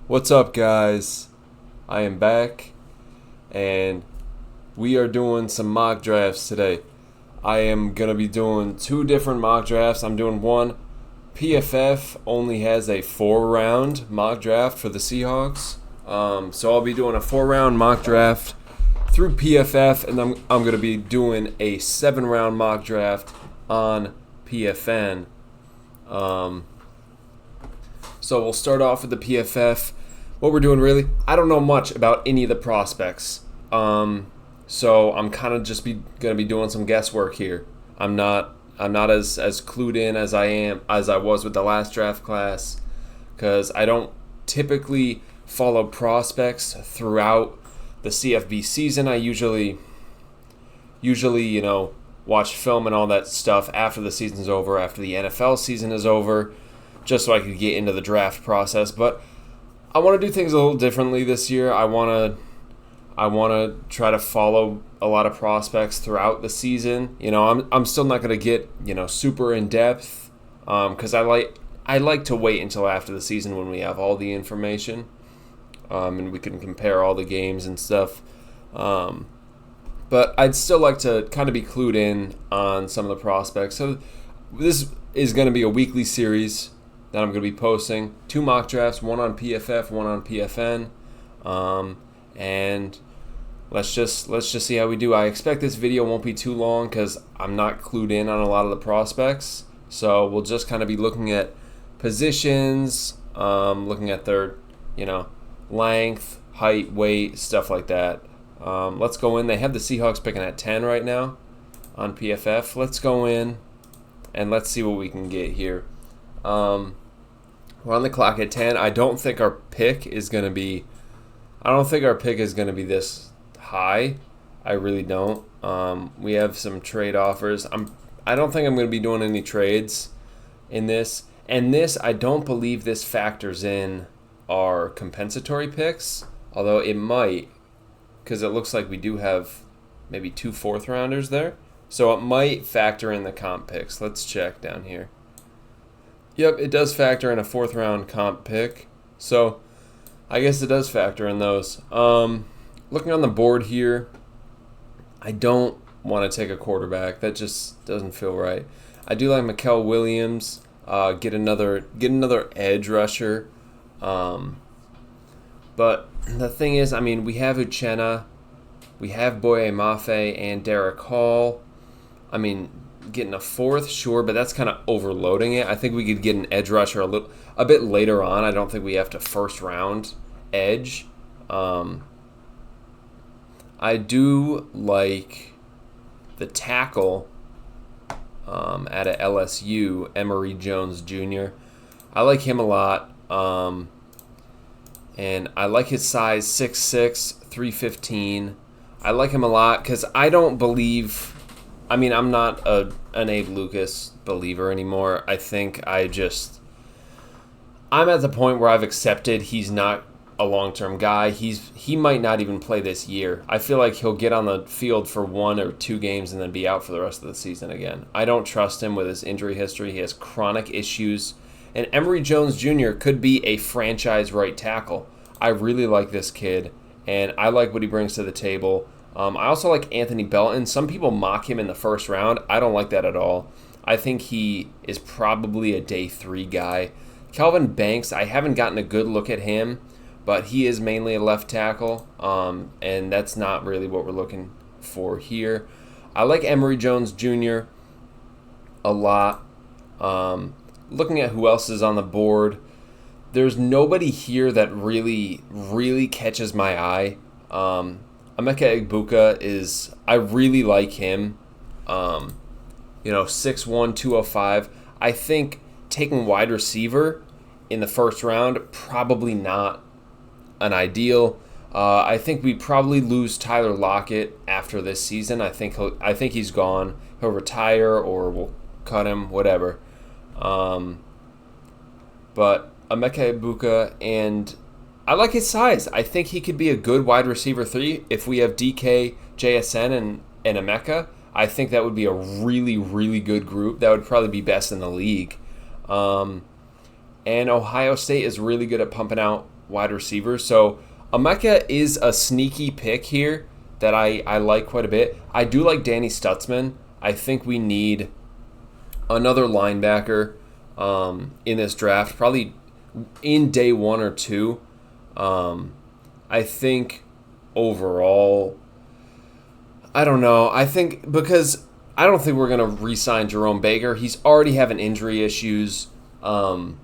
What's up, guys? I am back, and we are doing some mock drafts today. I am going to be doing two different mock drafts. I'm doing one. PFF only has a 4-round mock draft for the Seahawks. So I'll be doing a 4-round mock draft through PFF, and I'm going to be doing a 7-round mock draft on PFN. So we'll start off with the PFF. What we're doing, really, I don't know much about any of the prospects. So I'm kind of just going to be doing some guesswork here. I'm not as clued in as I was with the last draft class, because I don't typically follow prospects throughout the CFB season. I usually watch film and all that stuff after the season's over, after the NFL season is over, just so I could get into the draft process. But I want to do things a little differently this year. I want to try to follow a lot of prospects throughout the season. I'm still not going to get super in depth, because I like to wait until after the season when we have all the information, and we can compare all the games and stuff. But I'd still like to kind of be clued in on some of the prospects. So this is going to be a weekly series that I'm going to be posting. 2 mock drafts, one on PFF, one on PFN. And let's just see how we do. I expect this video won't be too long because I'm not clued in on a lot of the prospects. So we'll just kind of be looking at positions, looking at their, length, height, weight, stuff like that. Let's go in. They have the Seahawks picking at 10 right now on PFF. Let's go in and let's see what we can get here. We're on the clock at 10. I don't think our pick is going to be this high. I really don't. We have some trade offers. I don't think I'm going to be doing any trades in this. And this, I don't believe this factors in our compensatory picks, although it might, because it looks like we do have maybe 2 4th-rounders there. So it might factor in the comp picks. Let's check down here. Yep, it does factor in a 4th-round comp pick. So I guess it does factor in those. Looking on the board here, I don't want to take a quarterback. That just doesn't feel right. I do like Mikael Williams. Get another edge rusher. But the thing is, we have Uchenna, we have Boye Mafe and Derek Hall. Getting a 4th, sure, but that's kind of overloading it. I think we could get an edge rusher a bit later on. I don't think we have to 1st round edge. I do like the tackle at a LSU, Emory Jones Jr. I like him a lot. And I like his size, 6'6", 315. I like him a lot because I don't believe... I'm not an Abe Lucas believer anymore. I think I'm at the point where I've accepted he's not a long-term guy. He might not even play this year. I feel like he'll get on the field for 1 or 2 games and then be out for the rest of the season again. I don't trust him with his injury history. He has chronic issues. And Emory Jones Jr. could be a franchise right tackle. I really like this kid, and I like what he brings to the table. I also like Anthony Belton. Some people mock him in the 1st round. I don't like that at all. I think he is probably a day 3 guy. Calvin Banks, I haven't gotten a good look at him, but he is mainly a left tackle, and that's not really what we're looking for here. I like Emory Jones Jr. a lot. Looking at who else is on the board, there's nobody here that really, really catches my eye. Emeka Egbuka I really like him. 6'1", 205. I think taking wide receiver in the 1st round, probably not an ideal. I think we probably lose Tyler Lockett after this season. I think he's gone. He'll retire or we'll cut him, whatever. But Emeka Egbuka, and I like his size. I think he could be a good wide receiver 3 if we have DK, JSN, and Emeka. I think that would be a really, really good group. That would probably be best in the league. And Ohio State is really good at pumping out wide receivers. So Emeka is a sneaky pick here that I like quite a bit. I do like Danny Stutzman. I think we need another linebacker in this draft, probably in day 1 or 2. I think overall, I don't know. I think because I don't think we're going to re-sign Jerome Baker. He's already having injury issues. And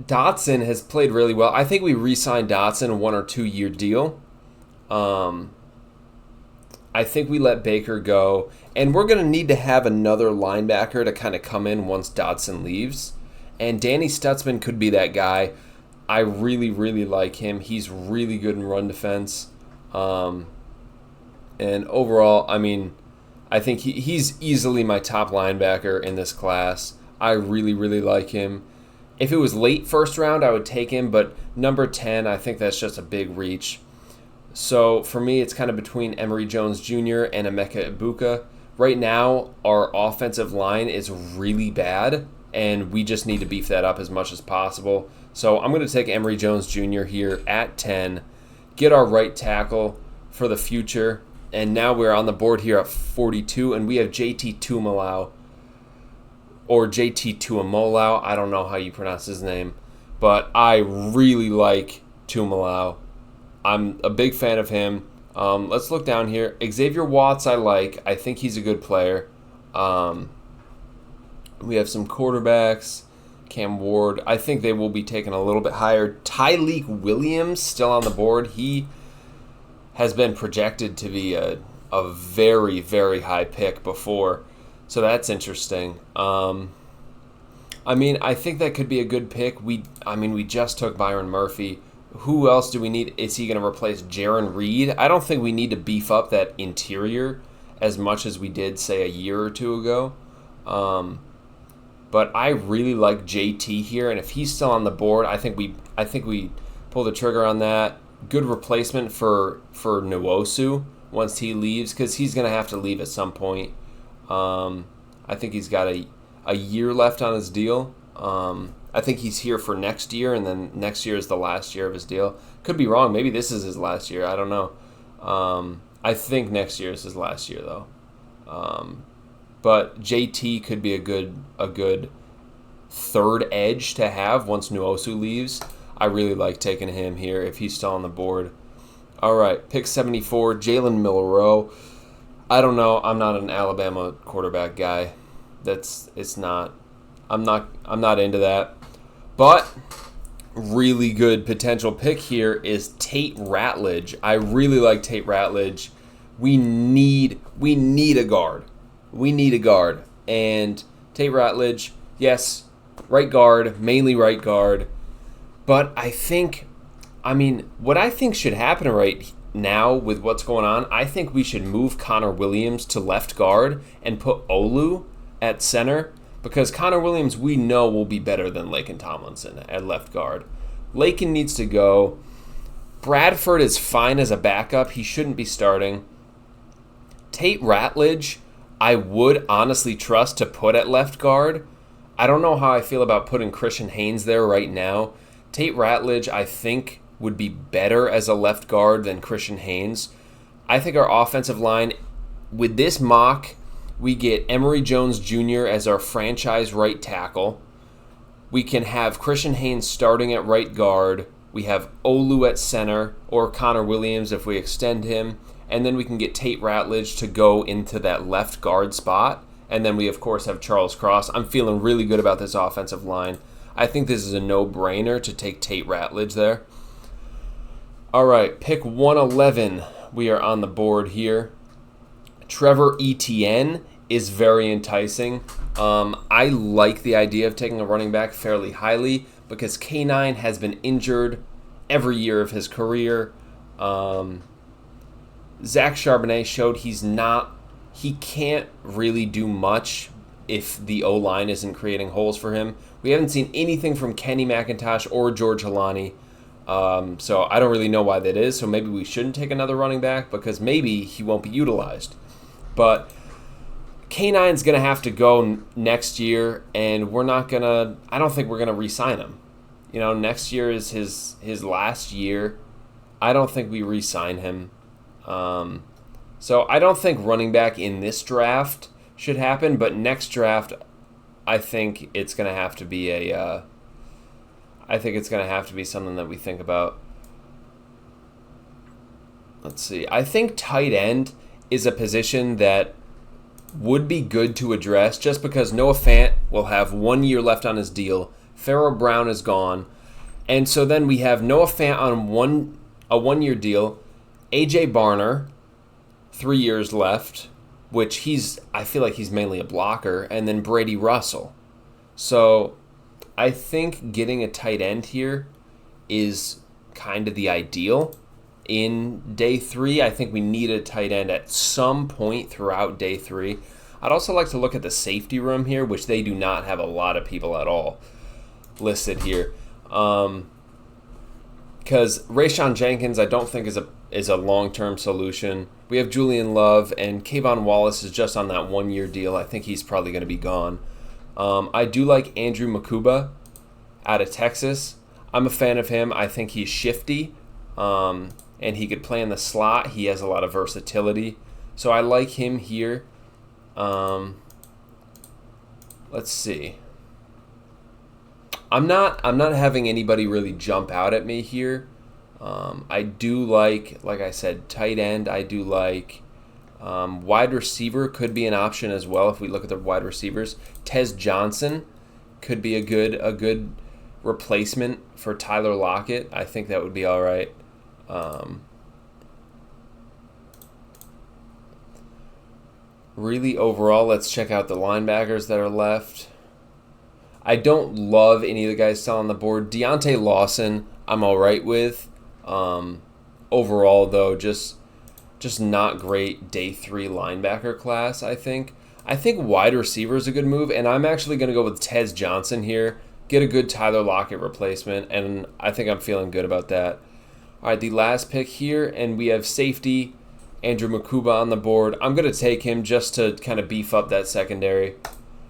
Dotson has played really well. I think we re-signed Dotson a 1 or 2 year deal. I think we let Baker go. And we're going to need to have another linebacker to kind of come in once Dotson leaves. And Danny Stutzman could be that guy. I really, really like him. He's really good in run defense. And overall, I mean, I think he's easily my top linebacker in this class. I really, really like him. If it was late first round, I would take him, but number 10, I think that's just a big reach. So for me, it's kind of between Emory Jones Jr. and Emeka Egbuka. Right now, our offensive line is really bad, and we just need to beef that up as much as possible. So I'm going to take Emory Jones Jr. here at 10, get our right tackle for the future, and now we're on the board here at 42, and we have JT Tuimoloau, or JT Tuimoloau. I don't know how you pronounce his name, but I really like Tuimoloau. I'm a big fan of him. Let's look down here. Xavier Watts I like. I think he's a good player. We have some quarterbacks. Cam Ward. I think they will be taken a little bit higher. Tyleik Williams still on the board. He has been projected to be a very, very high pick before. So that's interesting. I mean, I think that could be a good pick. We just took Byron Murphy. Who else do we need? Is he going to replace Jaron Reed? I don't think we need to beef up that interior as much as we did, say, a year or two ago. But I really like JT here, and if he's still on the board, I think we pull the trigger on that. Good replacement for Nwosu once he leaves, because he's going to have to leave at some point. I think he's got a year left on his deal. I think he's here for next year, and then next year is the last year of his deal. Could be wrong. Maybe this is his last year. I don't know. I think next year is his last year, though. But JT could be a good third edge to have once Nwosu leaves. I really like taking him here if he's still on the board. All right, pick 74, Jalen Milroe. I don't know. I'm not an Alabama quarterback guy. I'm not into that. But really good potential pick here is Tate Ratledge. I really like Tate Ratledge. We need a guard. We need a guard. And Tate Ratledge, yes, right guard, mainly right guard. But what I think should happen right now with what's going on, I think we should move Connor Williams to left guard and put Olu at center, because Connor Williams we know will be better than Laken Tomlinson at left guard. Laken needs to go. Bradford is fine as a backup. He shouldn't be starting. Tate Ratledge, I would honestly trust to put at left guard. I don't know how I feel about putting Christian Haynes there right now. Tate Ratledge, I think, would be better as a left guard than Christian Haynes. I think our offensive line, with this mock, we get Emory Jones Jr. as our franchise right tackle. We can have Christian Haynes starting at right guard. We have Olu at center, or Connor Williams if we extend him. And then we can get Tate Ratledge to go into that left guard spot. And then we, of course, have Charles Cross. I'm feeling really good about this offensive line. I think this is a no-brainer to take Tate Ratledge there. All right, pick 111. We are on the board here. Trevor Etienne is very enticing. I like the idea of taking a running back fairly highly because K9 has been injured every year of his career. Zach Charbonnet showed he can't really do much if the O-line isn't creating holes for him. We haven't seen anything from Kenny McIntosh or George Halani. So I don't really know why that is. So maybe we shouldn't take another running back because maybe he won't be utilized. But K9's going to have to go next year, and I don't think we're going to re-sign him. Next year is his last year. I don't think we re-sign him. So I don't think running back in this draft should happen, but next draft, I think it's gonna have to be something that we think about. Let's see. I think tight end is a position that would be good to address just because Noah Fant will have 1 year left on his deal. Pharaoh Brown is gone. And so then we have Noah Fant on a 1 year deal. A.J. Barner, 3 years left, which I feel like he's mainly a blocker. And then Brady Russell. So I think getting a tight end here is kind of the ideal. In day 3, I think we need a tight end at some point throughout day 3. I'd also like to look at the safety room here, which they do not have a lot of people at all listed here. Because Rayshawn Jenkins, I don't think is a long-term solution. We have Julian Love, and Kayvon Wallace is just on that 1 year deal. I think he's probably going to be gone. I do like Andrew Makuba out of Texas. I'm a fan of him. I think he's shifty. And he could play in the slot. He has a lot of versatility. So I like him here. Let's see. I'm not having anybody really jump out at me here. I do like I said, tight end. I do like wide receiver could be an option as well if we look at the wide receivers. Tez Johnson could be a good replacement for Tyler Lockett. I think that would be all right. Really overall, let's check out the linebackers that are left. I don't love any of the guys still on the board. Deontay Lawson, I'm all right with. Overall, though, just not great day 3 linebacker class, I think. I think wide receiver is a good move, and I'm actually going to go with Tez Johnson here. Get a good Tyler Lockett replacement, and I think I'm feeling good about that. All right, the last pick here, and we have safety, Andrew Makuba on the board. I'm going to take him just to kind of beef up that secondary.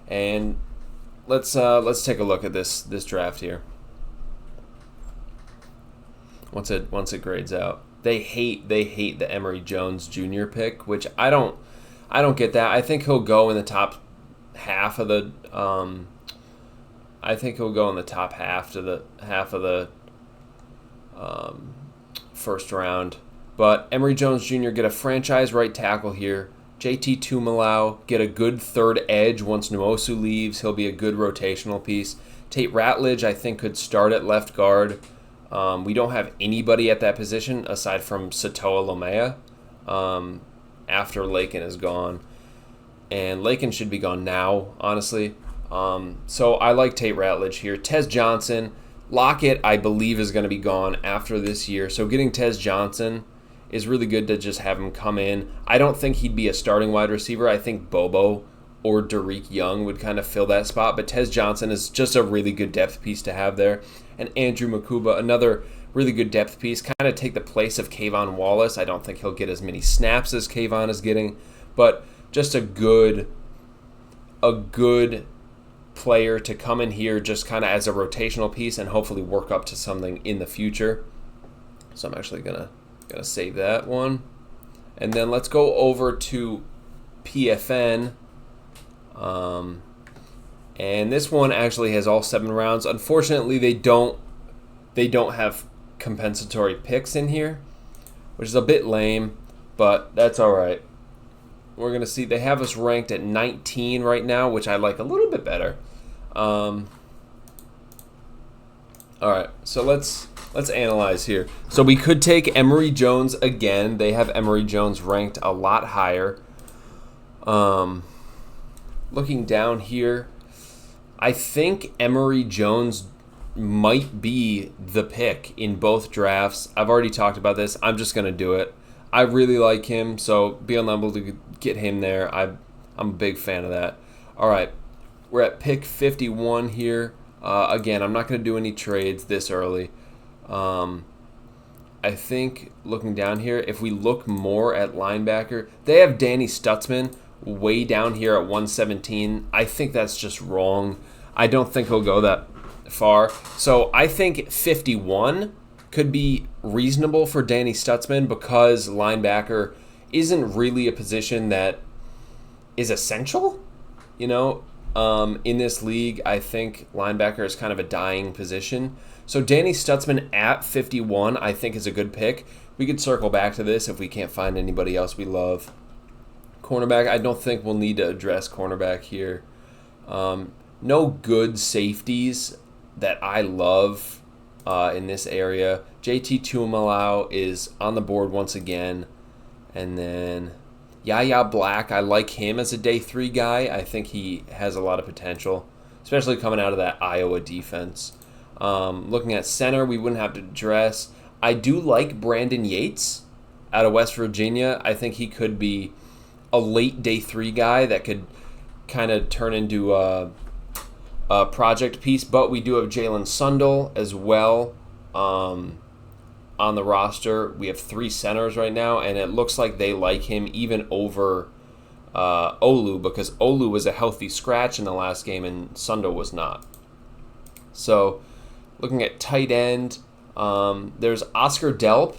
And let's take a look at this draft here. Once it grades out. They hate the Emory Jones Jr. pick, which I don't get that. I think he'll go in the top half of the first round. But Emory Jones Jr. get a franchise right tackle here. JT Tumalau get a good third edge once Nwosu leaves. He'll be a good rotational piece. Tate Ratledge, I think, could start at left guard. We don't have anybody at that position aside from Satoa Lomea after Lakin is gone. And Lakin should be gone now, honestly. So I like Tate Ratledge here. Tez Johnson. Lockett, I believe, is going to be gone after this year. So getting Tez Johnson is really good to just have him come in. I don't think he'd be a starting wide receiver. I think Bobo or Derek Young would kind of fill that spot. But Tez Johnson is just a really good depth piece to have there. And Andrew Makuba, another really good depth piece, kind of take the place of Kayvon Wallace. I don't think he'll get as many snaps as Kayvon is getting. But just a good player to come in here just kind of as a rotational piece and hopefully work up to something in the future. So I'm actually gonna save that one. And then let's go over to PFN. And this one actually has all 7 rounds. Unfortunately, they don't have compensatory picks in here, which is a bit lame, but that's all right. We're going to see they have us ranked at 19 right now, which I like a little bit better. All right, so let's analyze here. So we could take Emory Jones again. They have Emory Jones ranked a lot higher. Looking down here, I think Emory Jones might be the pick in both drafts. I've already talked about this. I'm just going to do it. I really like him, so being able to get him there, I'm a big fan of that. All right, we're at pick 51 here. Again, I'm not going to do any trades this early. I think looking down here, if we look more at linebacker, they have Danny Stutzman way down here at 117. I think that's just wrong. I don't think he'll go that far. So I think 51 could be reasonable for Danny Stutzman because linebacker isn't really a position that is essential. In this league, I think linebacker is kind of a dying position. So Danny Stutzman at 51, I think, is a good pick. We could circle back to this if we can't find anybody else we love. Cornerback, I don't think we'll need to address cornerback here. No good safeties that I love in this area. JT Tuimalau is on the board once again. And then Yaya Black, I like him as a day 3 guy. I think he has a lot of potential, especially coming out of that Iowa defense. Looking at center, we wouldn't have to address. I do like Brandon Yates out of West Virginia. I think he could be a late day 3 guy that could kind of turn into a project piece. But we do have Jalen Sundle as well on the roster. We have 3 centers right now, and it looks like they like him even over Olu, because Olu was a healthy scratch in the last game and Sundle was not. So looking at tight end, there's Oscar Delp.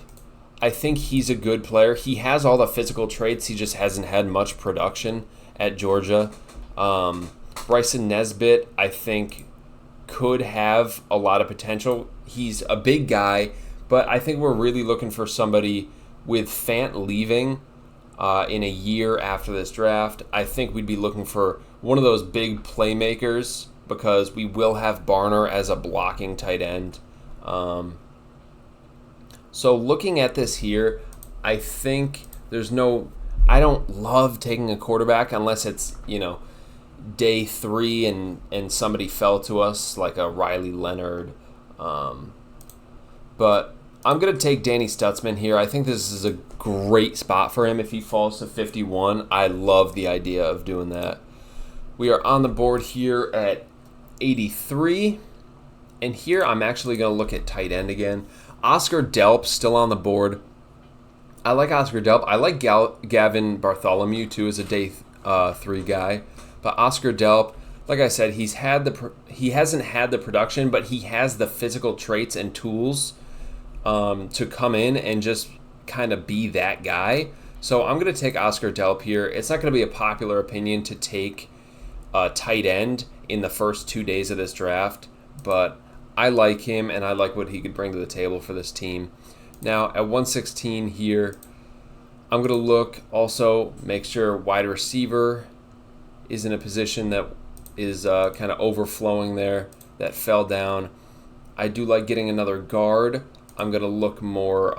I think he's a good player. He has all the physical traits. He just hasn't had much production at Georgia. Bryson Nesbitt, I think, could have a lot of potential. He's a big guy, but I think we're really looking for somebody with Fant leaving in a year after this draft. I think we'd be looking for one of those big playmakers because we will have Barner as a blocking tight end. So looking at this here, I think I don't love taking a quarterback unless it's, day 3 and somebody fell to us like a Riley Leonard. But I'm going to take Danny Stutzman here. I think this is a great spot for him if he falls to 51. I love the idea of doing that. We are on the board here at 83. And here I'm actually going to look at tight end again. Oscar Delp still on the board. I like Oscar Delp. I like Gavin Bartholomew too as a day 3 guy. But Oscar Delp, like I said, he hasn't had the production, but he has the physical traits and tools to come in and just kind of be that guy. So I'm going to take Oscar Delp here. It's not going to be a popular opinion to take a tight end in the first 2 days of this draft, but I like him and I like what he could bring to the table for this team. Now at 116 here, I'm going to look also, make sure wide receiver is in a position that is kind of overflowing there, that fell down. I do like getting another guard. I'm going to look more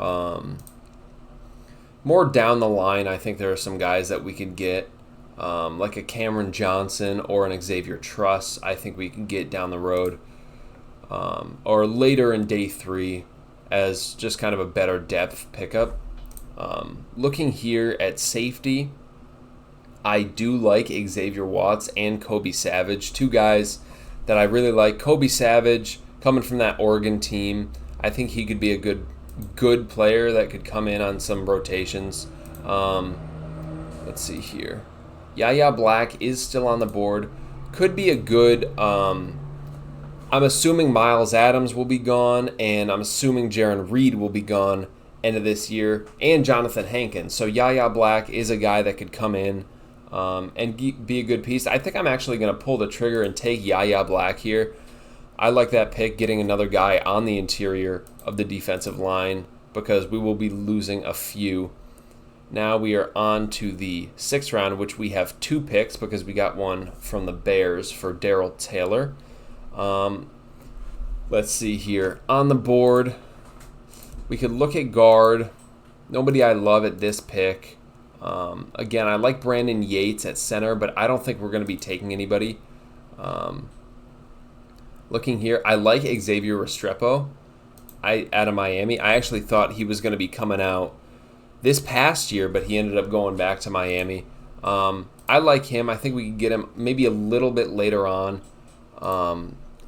down the line. I think there are some guys that we could get, like a Cameron Johnson or an Xavier Truss. I think we can get down the road, or later in day 3 as just kind of a better depth pickup. Looking here at safety, I do like Xavier Watts and Kobe Savage, 2 guys that I really like. Kobe Savage, coming from that Oregon team, I think he could be a good player that could come in on some rotations. Let's see here. Yaya Black is still on the board. Could be a good... I'm assuming Miles Adams will be gone, and I'm assuming Jaron Reed will be gone end of this year, and Jonathan Hankins. So Yaya Black is a guy that could come in and be a good piece. I think I'm actually going to pull the trigger and take Yaya Black here. I like that pick, getting another guy on the interior of the defensive line, because we will be losing a few. Now we are on to the 6th round, which we have 2 picks because we got one from the Bears for Darrell Taylor. Let's see here. On the board, we could look at guard. Nobody I love at this pick. Again, I like Brandon Yates at center, but I don't think we're going to be taking anybody. Looking here, I like Xavier Restrepo out of Miami. I actually thought he was going to be coming out this past year, but he ended up going back to Miami. I like him. I think we could get him maybe a little bit later on.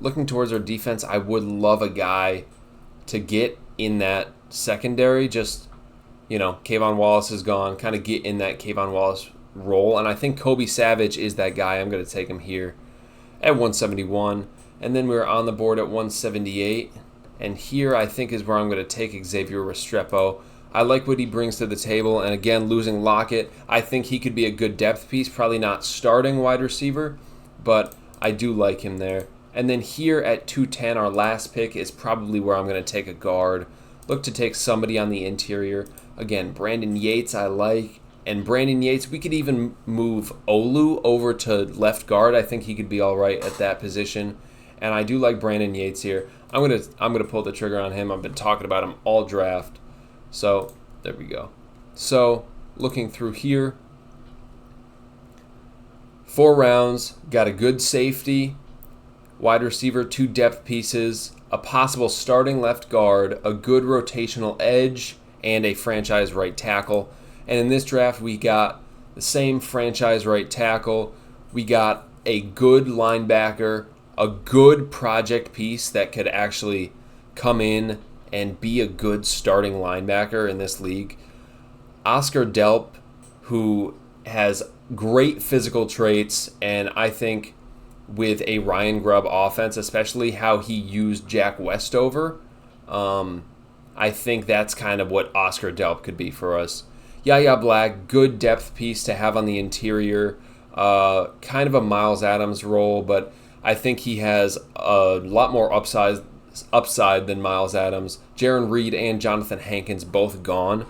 Looking towards our defense, I would love a guy to get in that secondary. Just, Kayvon Wallace is gone. Kind of get in that Kayvon Wallace role. And I think Kobe Savage is that guy. I'm going to take him here at 171. And then we're on the board at 178. And here I think is where I'm going to take Xavier Restrepo. I like what he brings to the table. And again, losing Lockett, I think he could be a good depth piece. Probably not starting wide receiver, but I do like him there. And then here at 210, our last pick is probably where I'm going to take a guard. Look to take somebody on the interior. Again, Brandon Yates I like. And Brandon Yates, we could even move Olu over to left guard. I think he could be all right at that position. And I do like Brandon Yates here. I'm gonna pull the trigger on him. I've been talking about him all draft. So there we go. So looking through here, 4 rounds, got a good safety, wide receiver, 2 depth pieces, a possible starting left guard, a good rotational edge, and a franchise right tackle. And in this draft, we got the same franchise right tackle. We got a good linebacker, a good project piece that could actually come in and be a good starting linebacker in this league. Oscar Delp, who has great physical traits, and I think with a Ryan Grubb offense, especially how he used Jack Westover, I think that's kind of what Oscar Delp could be for us. Yaya Black, good depth piece to have on the interior. Kind of a Miles Adams role, but I think he has a lot more upside than Miles Adams. Jaron Reed and Jonathan Hankins both gone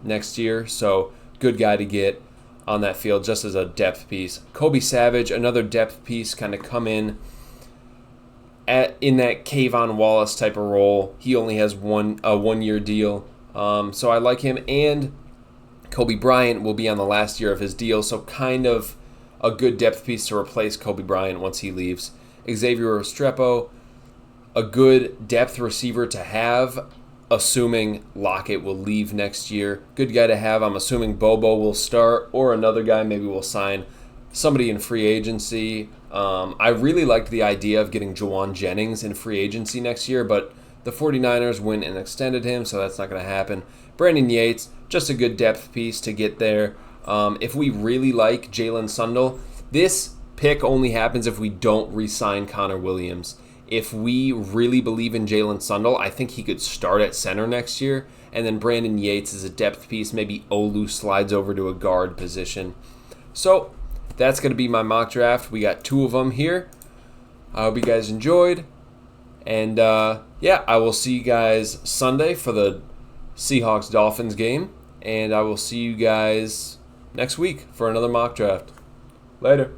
next year, so good guy to get on that field just as a depth piece. Kobe Savage, another depth piece, kind of come in in that Kayvon Wallace type of role. He only has a 1-year deal. So I like him, and Kobe Bryant will be on the last year of his deal, so kind of a good depth piece to replace Kobe Bryant once he leaves. Xavier Restrepo, a good depth receiver to have, assuming Lockett will leave next year. Good guy to have. I'm assuming Bobo will start, or another guy maybe will sign somebody in free agency. I really liked the idea of getting Jawan Jennings in free agency next year, but the 49ers went and extended him, so that's not going to happen. Brandon Yates, just a good depth piece to get there. If we really like Jalen Sundle, this pick only happens if we don't re-sign Connor Williams. If we really believe in Jalen Sundle, I think he could start at center next year, and then Brandon Yates is a depth piece. Maybe Olu slides over to a guard position. So that's going to be my mock draft. We got 2 of them here. I hope you guys enjoyed. And I will see you guys Sunday for the Seahawks-Dolphins game. And I will see you guys next week for another mock draft. Later.